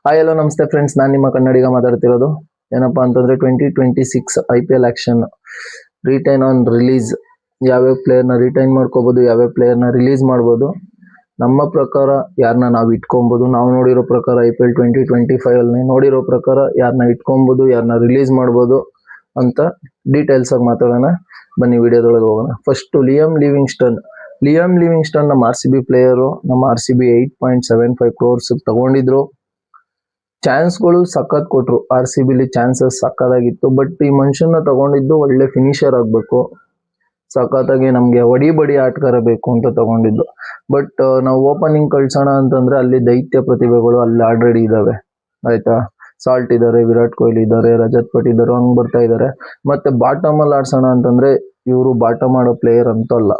Hi hello ನಮಸ್ತೆ friends, ನಾನು ನಿಮ್ಮ ಕನ್ನಡಿಗ ಮಾತಾಡ್ತಿರೋದು. ಏನಪ್ಪಾ ಅಂತಂದ್ರೆ 2026 IPL action retain on release. ಯಾವ್ಯಾವ ಪ್ಲೇಯರ್ನ ರಿಟೈನ್ ಮಾಡ್ಕೋಬಹುದು, ಯಾವ್ಯಾವ ಪ್ಲೇಯರ್ನ ರಿಲೀಸ್ ಮಾಡ್ಬೋದು, ನಮ್ಮ ಪ್ರಕಾರ ಯಾರನ್ನ ನಾವು ಇಟ್ಕೊಬಹುದು, ನಾವು ನೋಡಿರೋ ಪ್ರಕಾರ IPL 2025 ಅಲ್ಲಿ ನೋಡಿರೋ ಪ್ರಕಾರ ಯಾರನ್ನ ಇಟ್ಕೊಬಹುದು, ಯಾರನ್ನ ರಿಲೀಸ್ ಮಾಡ್ಬೋದು ಅಂತ ಡೀಟೇಲ್ಸ್ ಆಗಿ ಮಾತಾಡೋಣ. ಬನ್ನಿ ವಿಡಿಯೋದೊಳಗೆ ಹೋಗೋಣ. ಫಸ್ಟ್ ಲಿಯಮ್ ಲಿವಿಂಗ್ಸ್ಟನ್ ನಮ್ಮ RCB ಪ್ಲೇಯರು. ನಮ್ಮ RCB 8.75 crores ತಗೊಂಡಿದ್ರು. ಚಾನ್ಸ್ಗಳು ಸಖತ್ ಕೊಟ್ರು. RCB chances ಸಖತ್ತಾಗಿತ್ತು. ಬಟ್ ಈ ಮನುಷ್ಯನ ತಗೊಂಡಿದ್ದು ಒಳ್ಳೆ ಫಿನಿಷರ್ ಆಗ್ಬೇಕು, ಸಖತ್ತಾಗಿ ನಮ್ಗೆ ಬಡಿ ಆಟಗಾರ ಬೇಕು ಅಂತ ತಗೊಂಡಿದ್ದು. ಬಟ್ ನಾವು ಓಪನಿಂಗ್ ಕಳ್ಸೋಣ ಅಂತಂದ್ರೆ ಅಲ್ಲಿ ದೈತ್ಯ ಪ್ರತಿಭೆಗಳು ಅಲ್ಲಿ ಆಲ್ರೆಡಿ ಇದಾವೆ, ಆಯ್ತಾ. ಸಾಲ್ಟ್ ಇದ್ದಾರೆ, ವಿರಾಟ್ ಕೊಹ್ಲಿ ಇದ್ದಾರೆ, ರಜತ್ ಪಟ್ ಇದ್ದಾರೆ, ಹಂಗ್ ಬರ್ತಾ ಇದ್ದಾರೆ. ಮತ್ತೆ ಬಾಟಮ್ ಅಲ್ಲಿ ಆಡ್ಸೋಣ ಅಂತಂದ್ರೆ ಇವರು ಬಾಟಮ್ ಆಡೋ ಪ್ಲೇಯರ್ ಅಂತಲ್ಲ.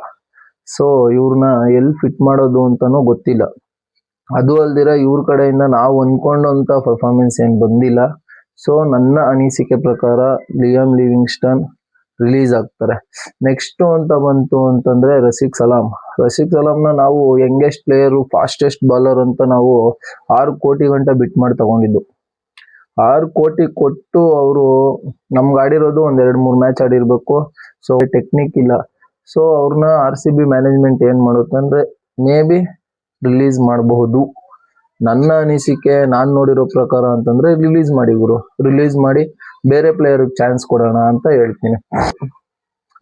ಸೊ ಇವ್ರನ್ನ ಎಲ್ಲಿ ಫಿಟ್ ಮಾಡೋದು ಅಂತಾನೂ ಗೊತ್ತಿಲ್ಲ. ಅದು ಅಲ್ದಿರ ಇವ್ರ ಕಡೆಯಿಂದ ನಾವು ಅಂದ್ಕೊಂಡಂತ ಪರ್ಫಾರ್ಮೆನ್ಸ್ ಏನ್ ಬಂದಿಲ್ಲ. ಸೊ ನನ್ನ ಅನಿಸಿಕೆ ಪ್ರಕಾರ ಲಿಯಮ್ ಲಿವಿಂಗ್ಸ್ಟನ್ ರಿಲೀಸ್ ಆಗ್ತಾರೆ. ನೆಕ್ಸ್ಟ್ ಅಂತ ಬಂತು ಅಂತಂದ್ರೆ ರಸಿಕ್ ಸಲಾಮ್ನ ನಾವು ಯಂಗೆಸ್ಟ್ ಪ್ಲೇಯರು, ಫಾಸ್ಟೆಸ್ಟ್ ಬಾಲರ್ ಅಂತ ನಾವು 6 ಕೋಟಿ ಗಂಟೆ ಬಿಟ್ ಮಾಡಿ ತಗೊಂಡಿದ್ದು. 6 ಕೋಟಿ ಕೊಟ್ಟು ಅವರು ನಮ್ಗೆ ಆಡಿರೋದು ಒಂದ್ 2-3 ಮ್ಯಾಚ್ ಆಡಿರ್ಬೇಕು. ಸೊ ಟೆಕ್ನಿಕ್ ಇಲ್ಲ. ಸೊ ಅವ್ರನ್ನ RCB ಮ್ಯಾನೇಜ್ಮೆಂಟ್ ಏನ್ ಮಾಡುತ್ತೆ ಅಂದ್ರೆ ಮೇ ಬಿ ರಿಲೀಸ್ ಮಾಡಬಹುದು. ನನ್ನ ಅನಿಸಿಕೆ, ನಾನ್ ನೋಡಿರೋ ಪ್ರಕಾರ ಅಂತಂದ್ರೆ ರಿಲೀಸ್ ಮಾಡಿ ಬೇರೆ ಪ್ಲೇಯರ್ ಚಾನ್ಸ್ ಕೊಡೋಣ ಅಂತ ಹೇಳ್ತೀನಿ.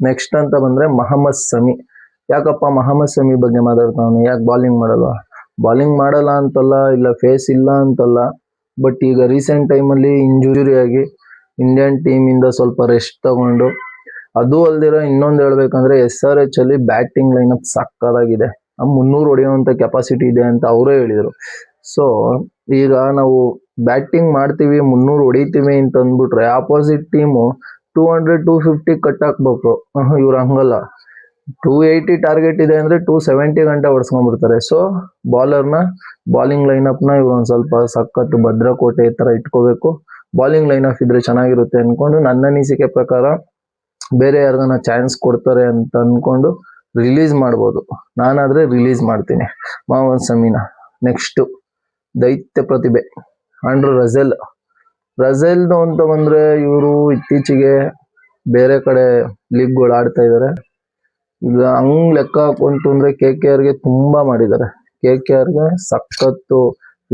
ನೆಕ್ಸ್ಟ್ ಅಂತ ಬಂದ್ರೆ ಮೊಹಮ್ಮದ್ ಶಮಿ. ಯಾಕಪ್ಪ ಮೊಹಮ್ಮದ್ ಶಮಿ ಬಗ್ಗೆ ಮಾತಾಡ್ತಾನೆ, ಯಾಕೆ ಬಾಲಿಂಗ್ ಮಾಡಲ್ಲ ಅಂತಲ್ಲ, ಇಲ್ಲ ಫೇಸ್ ಇಲ್ಲ ಅಂತಲ್ಲ. ಬಟ್ ಈಗ ರೀಸೆಂಟ್ ಟೈಮಲ್ಲಿ ಇಂಜುರಿ ಆಗಿ ಇಂಡಿಯನ್ ಟೀಮ್ ಇಂದ ಸ್ವಲ್ಪ ರೆಸ್ಟ್ ತಗೊಂಡು, ಅದು ಅಲ್ದಿರ ಇನ್ನೊಂದು ಹೇಳ್ಬೇಕಂದ್ರೆ SRH ಅಲ್ಲಿ ಬ್ಯಾಟಿಂಗ್ ಲೈನಪ್ ಸಕ್ಕದಾಗಿದೆ. 300 ಹೊಡೆಯುವಂತ ಕೆಪಾಸಿಟಿ ಇದೆ ಅಂತ ಅವರೇ ಹೇಳಿದ್ರು. ಸೊ ಈಗ ನಾವು ಬ್ಯಾಟಿಂಗ್ ಮಾಡ್ತೀವಿ, 300 ಹೊಡಿತೀವಿ ಅಂತ ಅಂದ್ಬಿಟ್ರೆ ಆಪೋಸಿಟ್ ಟೀಮು 200-250 ಕಟ್ ಹಾಕ್ಬೇಕು. ಇವ್ರು ಹಂಗಲ್ಲ, 280 ಟಾರ್ಗೆಟ್ ಇದೆ ಅಂದ್ರೆ 270 ಗಂಟೆ ಹೊಡ್ಸ್ಕೊಂಡ್ಬಿಡ್ತಾರೆ. ಸೊ ಬಾಲಿಂಗ್ ಲೈನಪ್ ನ ಇವ್ರು ಒಂದ್ ಸ್ವಲ್ಪ ಸಖತ್ ಭದ್ರಕೋಟೆ ತರ ಇಟ್ಕೋಬೇಕು. ಬಾಲಿಂಗ್ ಲೈನಪ್ ಇದ್ರೆ ಚೆನ್ನಾಗಿರುತ್ತೆ ಅನ್ಕೊಂಡು ನನ್ನ ಅನಿಸಿಕೆ ಪ್ರಕಾರ ಬೇರೆ ಯಾರಿಗಾನ ಚಾನ್ಸ್ ಕೊಡ್ತಾರೆ ಅಂತ ಅನ್ಕೊಂಡು ರಿಲೀಸ್ ಮಾಡ್ಬೋದು. ನಾನಾದ್ರೆ ರಿಲೀಸ್ ಮಾಡ್ತೀನಿ ಮೊಹಮ್ಮದ್ ಶಮಿನ. ನೆಕ್ಸ್ಟ್ ದೈತ್ಯ ಪ್ರತಿಭೆ ಆಂಡ್ರೂ ರಸೆಲ್ದು ಅಂತ ಬಂದ್ರೆ ಇವರು ಇತ್ತೀಚೆಗೆ ಬೇರೆ ಕಡೆ ಲೀಗ್ಗಳು ಆಡ್ತಾ ಇದಾರೆ. ಈಗ ಹಂಗ್ ಲೆಕ್ಕ ಹಾಕೊಂತು ಅಂದ್ರೆ KKRಗೆ ತುಂಬಾ ಮಾಡಿದ್ದಾರೆ. KKRಗೆ ಸಖತ್ತು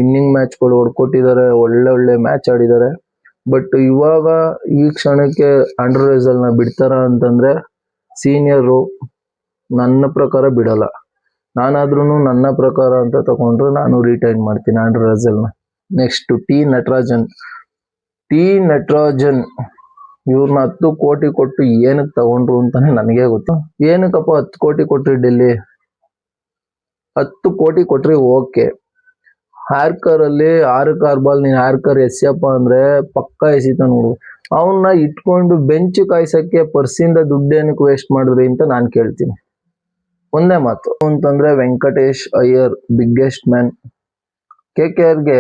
ವಿನ್ನಿಂಗ್ ಮ್ಯಾಚ್ಗಳು ಹೊಡ್ಕೊಟ್ಟಿದ್ದಾರೆ, ಒಳ್ಳೆ ಮ್ಯಾಚ್ ಆಡಿದ್ದಾರೆ. ಬಟ್ ಇವಾಗ ಈ ಕ್ಷಣಕ್ಕೆ ಆಂಡ್ರೂ ರಸೆಲ್ನ ಬಿಡ್ತಾರ ಅಂತಂದ್ರೆ ಸೀನಿಯರು ನನ್ನ ಪ್ರಕಾರ ಬಿಡಲ್ಲ. ನಾನಾದ್ರೂ ನನ್ನ ಪ್ರಕಾರ ಅಂತ ತಗೊಂಡ್ರೆ ನಾನು ರಿಟೈನ್ ಮಾಡ್ತೀನಿ ಆಂಡ್ರೂ ರಸೆಲ್ನ. ನೆಕ್ಸ್ಟ್ ಟಿ ನಟರಾಜನ್ ಇವ್ರನ್ನ 10 ಕೋಟಿ ಕೊಟ್ಟು ಏನಕ್ಕೆ ತಗೊಂಡ್ರು ಅಂತಾನೆ ನನಗೆ ಗೊತ್ತು. ಏನಕ್ಕಪ್ಪ 10 ಕೋಟಿ ಕೊಟ್ರಿ ಡೆಲ್ಲಿ? 10 ಕೋಟಿ ಕೊಟ್ರಿ ಓಕೆ. ಹ್ಯಾರ್ಕರ್ ಅಲ್ಲಿ 6 ಬಾಲ್ ನೀನ್ ಹ್ಯಾರ್ಕರ್ ಎಸ್ಯಪ್ಪ ಅಂದ್ರೆ ಪಕ್ಕ ಎಸಿತ ನೋಡು. ಅವನ್ನ ಇಟ್ಕೊಂಡು ಬೆಂಚ್ ಕಾಯ್ಸಕ್ಕೆ ಪರ್ಸಿಂದ ದುಡ್ಡೇನಕ್ಕೆ ವೇಸ್ಟ್ ಮಾಡಿದ್ರಿ ಅಂತ ನಾನ್ ಕೇಳ್ತೀನಿ. ಒಂದೇ ಮಾತು ಅಂತಂದ್ರೆ ವೆಂಕಟೇಶ್ ಅಯ್ಯರ್ ಬಿಗ್ಗೆಸ್ಟ್ ಮ್ಯಾನ್. KKRಗೆ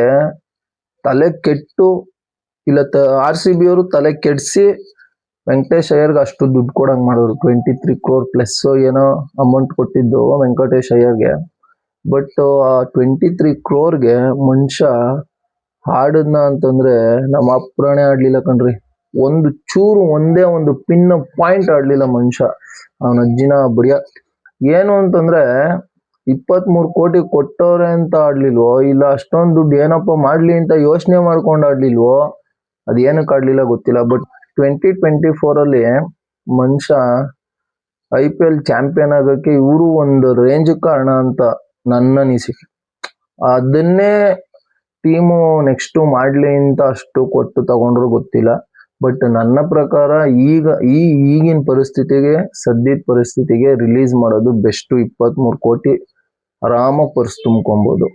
ತಲೆ ಕೆಟ್ಟು ಇಲ್ಲ RCB ಅವರು ತಲೆ ಕೆಡ್ಸಿ ವೆಂಕಟೇಶ್ ಅಯ್ಯರ್ಗೆ ಅಷ್ಟು ದುಡ್ಡು ಕೊಡಂಗ್ ಮಾಡಿದ್ರು. 23 crore ಪ್ಲಸ್ ಏನೋ ಅಮೌಂಟ್ ಕೊಟ್ಟಿದ್ದು ವೆಂಕಟೇಶ್ ಅಯ್ಯರ್ಗೆ. ಬಟ್ ಆ 23 crore ಮನುಷ್ಯ ಹಾಡದ್ನ ಅಂತಂದ್ರೆ ನಮ್ಮ ಅಪ್ರಾಣೆ ಆಡ್ಲಿಲ್ಲ ಕಣ್ರಿ. ಒಂದು ಚೂರು ಒಂದೇ ಒಂದು ಪಿನ್ ಪಾಯಿಂಟ್ ಆಡ್ಲಿಲ್ಲ ಮನುಷ್ಯ. ಅವನ ಅಜ್ಜಿನ ಬಡಿಯ ಏನು ಅಂತಂದ್ರೆ 23 ಕೋಟಿ ಕೊಟ್ಟವ್ರೆ ಅಂತ ಆಡ್ಲಿಲ್ವೋ, ಇಲ್ಲ ಅಷ್ಟೊಂದು ದುಡ್ಡು ಏನಪ್ಪ ಮಾಡ್ಲಿ ಅಂತ ಯೋಚನೆ ಮಾಡ್ಕೊಂಡು ಆಡ್ಲಿಲ್ವೋ, ಅದ್ ಏನಕ್ಕೆ ಆಡ್ಲಿಲ್ಲ ಗೊತ್ತಿಲ್ಲ. ಬಟ್ 2024 ಅಲ್ಲಿ ಮನುಷ್ಯ IPL ಚಾಂಪಿಯನ್ ಆಗೋಕೆ ಇವರು ಒಂದು ರೇಂಜ್ ಕಾರಣ ಅಂತ ನನ್ನ ಅನಿಸಿಕೆ. ಅದನ್ನೇ ಟೀಮು ನೆಕ್ಸ್ಟ್ ಮಾಡ್ಲಿ ಅಂತ ಅಷ್ಟು ಕೊಟ್ಟು ತಗೊಂಡ್ರು ಗೊತ್ತಿಲ್ಲ. ಬಟ್ ನನ್ನ ಪ್ರಕಾರ ಈಗಿನ ಸದ್ಯದ ಪರಿಸ್ಥಿತಿಗೆ ರಿಲೀಸ್ ಮಾಡೋದು ಬೆಸ್ಟ್. 23 ಕೋಟಿ ಆರಾಮಾಗಿ ಪರ್ಸ್ ತುಂಬ್ಕೊಬಹುದು.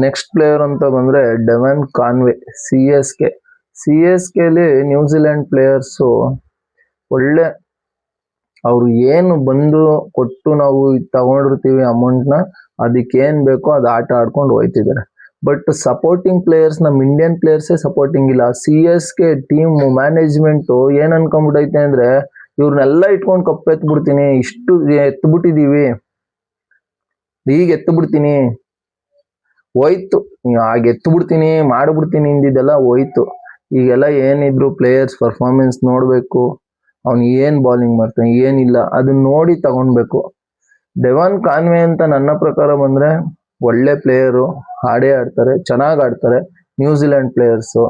ನೆಕ್ಸ್ಟ್ ಪ್ಲೇಯರ್ ಅಂತ ಬಂದ್ರೆ ಡೆವನ್ ಕಾನ್ವೆ, CSKಲಿ ನ್ಯೂಜಿಲೆಂಡ್ ಪ್ಲೇಯರ್ಸು ಒಳ್ಳೆ, ಅವ್ರು ಏನು ಬಂದು ಕೊಟ್ಟು ನಾವು ತಗೊಂಡಿರ್ತೀವಿ ಅಮೌಂಟ್ನ, ಅದಕ್ಕೇನ್ ಬೇಕೋ ಅದು ಆಟ ಆಡ್ಕೊಂಡು ಹೋಯ್ತಿದ್ದಾರೆ. ಬಟ್ ಸಪೋರ್ಟಿಂಗ್ ಪ್ಲೇಯರ್ಸ್ ನಮ್ಮ ಇಂಡಿಯನ್ ಪ್ಲೇಯರ್ಸೇ ಸಪೋರ್ಟಿಂಗ್ ಇಲ್ಲ. CSK ಟೀಮ್ ಮ್ಯಾನೇಜ್ಮೆಂಟ್ ಏನ್ ಅನ್ಕೊಂಡ್ಬಿಟ್ಟೈತೆ ಅಂದ್ರೆ ಇವ್ರನ್ನೆಲ್ಲ ಇಟ್ಕೊಂಡು ಕಪ್ ಎತ್ಬಿಡ್ತೀನಿ, ಇಷ್ಟು ಎತ್ಬಿಟ್ಟಿದೀವಿ, ಈಗ ಎತ್ಬಿಡ್ತೀನಿ, ಹೋಯ್ತು. ಆಗ ಎತ್ತು ಬಿಡ್ತೀನಿ ಮಾಡ್ಬಿಡ್ತೀನಿ ಇಂದಿದ್ದೆಲ್ಲ ಹೋಯ್ತು. ಈಗೆಲ್ಲ ಏನಿದ್ರು ಪ್ಲೇಯರ್ಸ್ ಪರ್ಫಾರ್ಮೆನ್ಸ್ ನೋಡ್ಬೇಕು, ಅವ್ನು ಏನ್ ಬೌಲಿಂಗ್ ಮಾಡ್ತಾನೆ ಏನಿಲ್ಲ ಅದನ್ನ ನೋಡಿ ತಗೊಳ್ಬೇಕು. ಡೆವಾನ್ ಕಾನ್ವೆ ಅಂತ ನನ್ನ ಪ್ರಕಾರ ಬಂದ್ರೆ ಒಳ್ಳೆ ಪ್ಲೇಯರು, ಆಡೇ ಆಡ್ತಾರೆ, ಚೆನ್ನಾಗ್ ಆಡ್ತಾರೆ, ನ್ಯೂಜಿಲೆಂಡ್ ಪ್ಲೇಯರ್ಸು.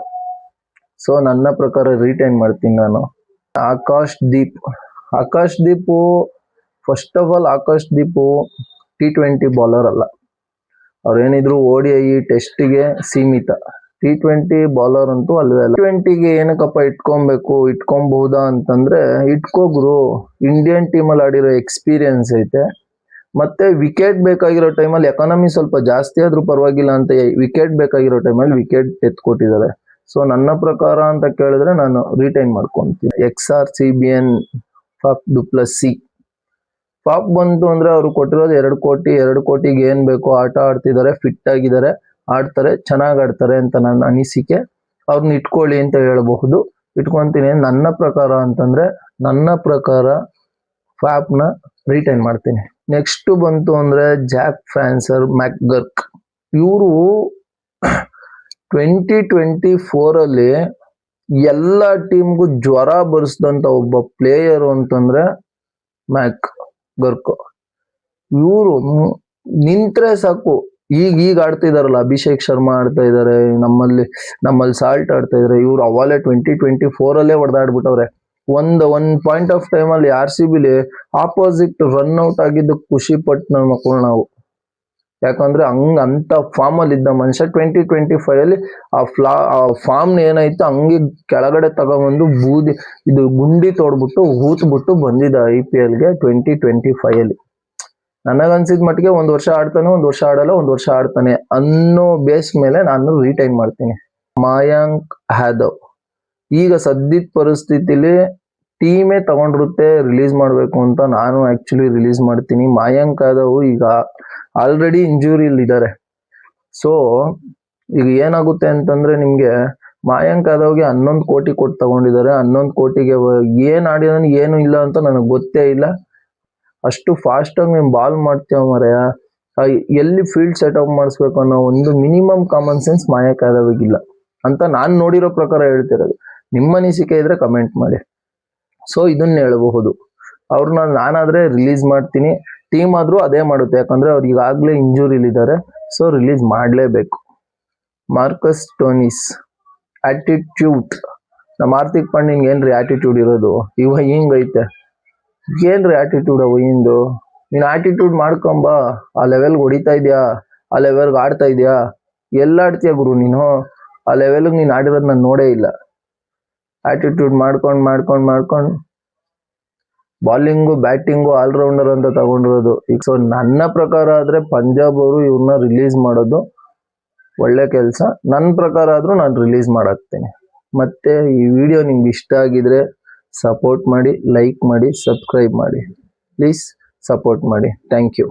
ಸೊ ನನ್ನ ಪ್ರಕಾರ ರಿಟೈನ್ ಮಾಡ್ತೀನಿ ನಾನು. Akash Deep first of all Akash Deep T20 bowler ಅಲ್ಲ. ಅವ್ರೇನಿದ್ರು ODI ಟೆಸ್ಟಿಗೆ ಸೀಮಿತ. T20 ಬೌಲರ್ ಅಂತೂ ಅಲ್ವೇ ಅಲ್ಲ. T20ಗೆ ಏನಕ್ಕಪ್ಪ ಇಟ್ಕೊಬಹುದಾ ಅಂತಂದ್ರೆ ಇಟ್ಕೋಗ್ರು. ಇಂಡಿಯನ್ ಟೀಮಲ್ಲಿ ಆಡಿರೋ ಎಕ್ಸ್ಪೀರಿಯನ್ಸ್ ಐತೆ, ಮತ್ತೆ ವಿಕೆಟ್ ಬೇಕಾಗಿರೋ ಟೈಮಲ್ಲಿ ಎಕಾನಮಿ ಸ್ವಲ್ಪ ಜಾಸ್ತಿ ಆದ್ರೂ ಪರವಾಗಿಲ್ಲ ಅಂತ ವಿಕೆಟ್ ಬೇಕಾಗಿರೋ ಟೈಮಲ್ಲಿ ವಿಕೆಟ್ ಎತ್ಕೊಟ್ಟಿದ್ದಾರೆ. ಸೊ ನನ್ನ ಪ್ರಕಾರ ಅಂತ ಕೇಳಿದ್ರೆ ನಾನು ರಿಟೈನ್ ಮಾಡ್ಕೊಂತೀನಿ. XRCBN ಫಾಫ್ ಡು ಪ್ಲಸ್ಸಿ ಪಾಪ್ ಬಂತು ಅಂದ್ರೆ ಅವ್ರು ಕೊಟ್ಟಿರೋದು 2 ಕೋಟಿಗೆ ಏನ್ ಬೇಕೋ ಆಟ ಆಡ್ತಿದ್ದಾರೆ, ಫಿಟ್ ಆಗಿದ್ದಾರೆ, ಆಡ್ತಾರೆ, ಚೆನ್ನಾಗ್ ಆಡ್ತಾರೆ ಅಂತ ನನ್ನ ಅನಿಸಿಕೆ. ಅವ್ರನ್ನ ಇಟ್ಕೊಳ್ಳಿ ಅಂತ ಹೇಳಬಹುದು, ಇಟ್ಕೊಂತೀನಿ. ನನ್ನ ಪ್ರಕಾರ ಫ್ಯಾಪ್ನ ರಿಟೈನ್ ಮಾಡ್ತೀನಿ. ನೆಕ್ಸ್ಟ್ ಬಂತು ಅಂದ್ರೆ ಜಾಕ್ ಫ್ರಾನ್ಸರ್ ಮ್ಯಾಕ್ಗರ್ಕ್. ಇವರು 2024 ಅಲ್ಲಿ ಎಲ್ಲ ಟೀಮ್ಗೂ ಜ್ವರ ಬರ್ಸ್ದಂತ ಒಬ್ಬ ಪ್ಲೇಯರ್ ಅಂತಂದ್ರೆ ಮ್ಯಾಕ್ ಗರ್ಕ್. ಇವರು ನಿಂತ್ರೆ ಸಾಕು. ಈಗ ಆಡ್ತಿದಾರಲ್ಲ, ಅಭಿಷೇಕ್ ಶರ್ಮಾ ಆಡ್ತಾ ಇದಾರೆ, ನಮ್ಮಲ್ಲಿ ಸಾಲ್ಟ್ ಆಡ್ತಾ ಇದಾರೆ. ಇವ್ರು ಅವಾಗಲೇ 2024 ಅಲ್ಲೇ ಹೊಡೆದಾಡ್ಬಿಟ್ಟವ್ರೆ. ಒಂದ್ ಪಾಯಿಂಟ್ ಆಫ್ ಟೈಮ್ ಅಲ್ಲಿ RCBಲಿ ಆಪೋಸಿಟ್ ರನ್ ಔಟ್ ಆಗಿದ್ದು ಖುಷಿ ಪಟ್ಟು ನನ್ನ ಮಕ್ಕಳು ನಾವು. ಯಾಕಂದ್ರೆ ಅಂತ ಫಾರ್ಮ್ ಅಲ್ಲಿ ಇದ್ದ ಮನುಷ್ಯ 2025 ಅಲ್ಲಿ ಆ ಫಾರ್ಮ್ ಏನಾಯ್ತು ಹಂಗೆ ಕೆಳಗಡೆ ತಗೊಂಡ್ಬಂದು ಗುಂಡಿ ತೋಡ್ಬಿಟ್ಟು ಹೂತ್ಬಿಟ್ಟು ಬಂದಿದ್ದ IPLಗೆ 2025 ಅಲ್ಲಿ. ನನಗನ್ಸಿದ ಮಟ್ಟಿಗೆ 1 ವರ್ಷ ಆಡ್ತಾನೆ, 1 ವರ್ಷ ಆಡಲ್ಲ, 1 ವರ್ಷ ಆಡ್ತಾನೆ ಅನ್ನೋ ಬೇಸ್ ಮೇಲೆ ನಾನು ರಿಟೈನ್ ಮಾಡ್ತೀನಿ. ಮಾಯಾಂಕ್ ಯಾದವ್ ಈಗ ಸದ್ಯದ ಪರಿಸ್ಥಿತಿಲಿ ಟೀಮೇ ತಗೊಂಡಿರುತ್ತೆ ರಿಲೀಸ್ ಮಾಡ್ಬೇಕು ಅಂತ ನಾನು ಆಕ್ಚುಲಿ ರಿಲೀಸ್ ಮಾಡ್ತೀನಿ. ಮಾಯಾಂಕ್ ಯಾದವ್ ಈಗ ಆಲ್ರೆಡಿ ಇಂಜುರಿಯಲ್ಲಿ ಇದ್ದಾರೆ. ಸೊ ಈಗ ಏನಾಗುತ್ತೆ ಅಂತಂದ್ರೆ ನಿಮ್ಗೆ ಮಾಯಾಂಕ್ ಯಾದವ್ಗೆ 11 ಕೋಟಿ ಕೊಟ್ಟು ತಗೊಂಡಿದ್ದಾರೆ. 11 ಕೋಟಿಗೆ ಏನ್ ಆಡಿದಾನೆ ಏನು ಇಲ್ಲ ಅಂತ ನನಗೆ ಗೊತ್ತೇ ಇಲ್ಲ. ಅಷ್ಟು ಫಾಸ್ಟ್ ಆಗಿ ನೀನ್ ಬಾಲ್ ಮಾಡ್ತೀವ ಮರೆಯ, ಎಲ್ಲಿ ಫೀಲ್ಡ್ ಸೆಟಪ್ ಮಾಡಿಸ್ಬೇಕು ಅನ್ನೋ ಒಂದು ಮಿನಿಮಮ್ ಕಾಮನ್ ಸೆನ್ಸ್ ಮಾಯಾಂಕ್ ಯಾದವ್ಗಿಲ್ಲ ಅಂತ ನಾನ್ ನೋಡಿರೋ ಪ್ರಕಾರ ಹೇಳ್ತಿರೋದು. ನಿಮ್ಮ ಅನಿಸಿಕೆ ಇದ್ರೆ ಕಮೆಂಟ್ ಮಾಡಿ. ಸೊ ಇದನ್ನ ಹೇಳಬಹುದು. ಅವ್ರನ್ನ ನಾನಾದ್ರೆ ರಿಲೀಸ್ ಮಾಡ್ತೀನಿ, ಟೀಮ್ ಆದ್ರೂ ಅದೇ ಮಾಡುತ್ತೆ. ಯಾಕಂದ್ರೆ ಅವ್ರಿಗೆ ಈಗಾಗ್ಲೇ ಇಂಜುರಿಲಿ ಇದ್ದಾರೆ, ಸೊ ರಿಲೀಸ್ ಮಾಡ್ಲೇಬೇಕು. Marcus Stoinis attitude. ನಮ್ಮ ಹಾರ್ದಿಕ್ ಪಾಂಡ್ಯನ್ ಏನ್ರಿ ಆಟಿಟ್ಯೂಡ್ ಇರೋದು? ಇವ ಹಿಂಗೈತೆ, ಏನ್ರಿ ಆಟಿಟ್ಯೂಡ್ ಅವ ಹಿಂದು? ನೀನ್ ಆಟಿಟ್ಯೂಡ್ ಮಾಡ್ಕೊಂಬ, ಆ ಲೆವೆಲ್ಗೆ ಹೊಡಿತಾ ಇದ್ಯಾ, ಆ ಲೆವೆಲ್ಗೆ ಆಡ್ತಾ ಇದ್ಯಾ, ಎಲ್ಲ ಆಡ್ತೀಯ ಗುರು ನೀನು? ಆ ಲೆವೆಲ್ಗೆ ನೀನ್ ಆಡಿರೋದು ನಾನು ನೋಡೇ ಇಲ್ಲ. ಆಟಿಟ್ಯೂಡ್ ಮಾಡ್ಕೊಂಡು ಬಾಲಿಂಗು ಬ್ಯಾಟಿಂಗು ಆಲ್ರೌಂಡರ್ ಅಂತ ತಗೊಂಡಿರೋದು. ಈಗ ಸೊ ನನ್ನ ಪ್ರಕಾರ ಆದ್ರೆ ಪಂಜಾಬ್ ಅವರು ಇವ್ರನ್ನ ರಿಲೀಸ್ ಮಾಡೋದು ಒಳ್ಳೆ ಕೆಲಸ. ನನ್ನ ಪ್ರಕಾರ ಆದ್ರೂ ನಾನು ರಿಲೀಸ್ ಮಾಡಾಕ್ತೇನೆ. ಮತ್ತೆ ಈ ವಿಡಿಯೋ ನಿಮ್ಗೆ ಇಷ್ಟ ಆಗಿದ್ರೆ ಸಪೋರ್ಟ್ ಮಾಡಿ, ಲೈಕ್ ಮಾಡಿ, ಸಬ್ಸ್ಕ್ರೈಬ್ ಮಾಡಿ. ಪ್ಲೀಸ್ ಸಪೋರ್ಟ್ ಮಾಡಿ. Thank you.